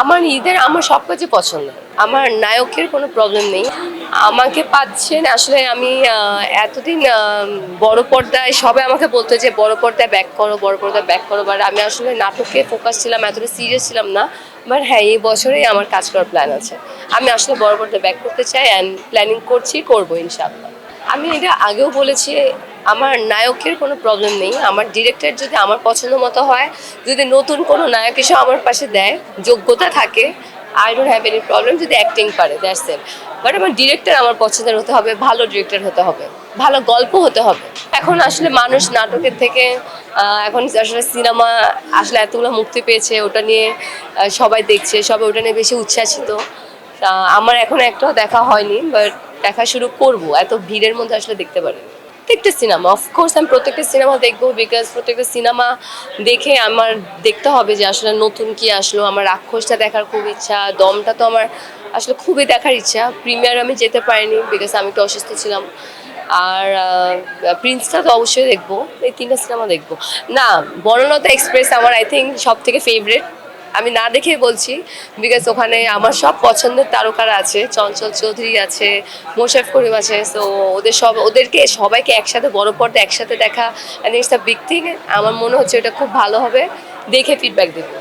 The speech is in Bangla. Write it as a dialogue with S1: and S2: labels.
S1: আমার ঈদের আমার সব কাজই পছন্দ। আমার নায়কের কোনো প্রবলেম নেই। আমাকে পাচ্ছেন আসলে আমি এতদিন বড় পর্দায় সবাই আমাকে বলতো যে বড় পর্দায় ব্যাক করো, বড় পর্দায় ব্যাক করো। বাট আমি আসলে নাটকে ফোকাস ছিলাম, এতটা সিরিয়াস ছিলাম না। বাট হ্যাঁ, এই বছরেই আমার কাজ করার প্ল্যান আছে। আমি আসলে বড় পর্দায় ব্যাক করতে চাই অ্যান্ড প্ল্যানিং করছি, করবো ইনশাআল্লাহ। আমি এটা আগেও বলেছি, আমার নায়কের কোনো প্রবলেম নেই। আমার ডিরেক্টর যদি আমার পছন্দ মতো হয়, যদি নতুন কোনো নায়ক এসে আমার পাশে দেয়, যোগ্যতা থাকে, I don't have any problem. যদি অ্যাক্টিং পারে, দ্যাটস ইট। বাট আমার ডিরেক্টর আমার পছন্দের হতে হবে, ভালো ডিরেক্টর হতে হবে, ভালো গল্প হতে হবে। এখন আসলে মানুষ নাটকের থেকে এখন আসলে সিনেমা আসলে এতগুলো মুক্তি পেয়েছে, ওটা নিয়ে সবাই দেখছে, সবাই ওটা নিয়ে বেশি উচ্ছ্বাসিত। তা আমার এখন একটাও দেখা হয়নি, বাট দেখা শুরু করব। এত ভিড়ের মধ্যে আসলে দেখতে পারি প্রত্যেকটা সিনেমা। অফকোর্স আমি প্রত্যেকটা সিনেমা দেখবো, বিকজ প্রত্যেকটা সিনেমা দেখে আমার দেখতে হবে যে আসলে নতুন কি আসলো। আমার রাক্ষসটা দেখার খুব ইচ্ছা, দমটা তো আমার আসলে খুবই দেখার ইচ্ছা। প্রিমিয়ার আমি যেতে পারিনি বিকজ আমি তো অসুস্থ ছিলাম। আর প্রিন্সটা তো অবশ্যই দেখবো। এই তিনটা সিনেমা দেখবো। না, বনলতা এক্সপ্রেস আমার আই থিঙ্ক সব থেকে ফেভারিট। আমি না দেখেই বলছি, বিকজ ওখানে আমার সব পছন্দের তারকারা আছে। চঞ্চল চৌধুরী আছে, মোশাররফ করিম আছে। সো ওদেরকে সবাইকে একসাথে বড় পর্দা একসাথে দেখা, and it's a big thing. আমার মনে হচ্ছে এটা খুব ভালো হবে, দেখে ফিডব্যাক দেবো।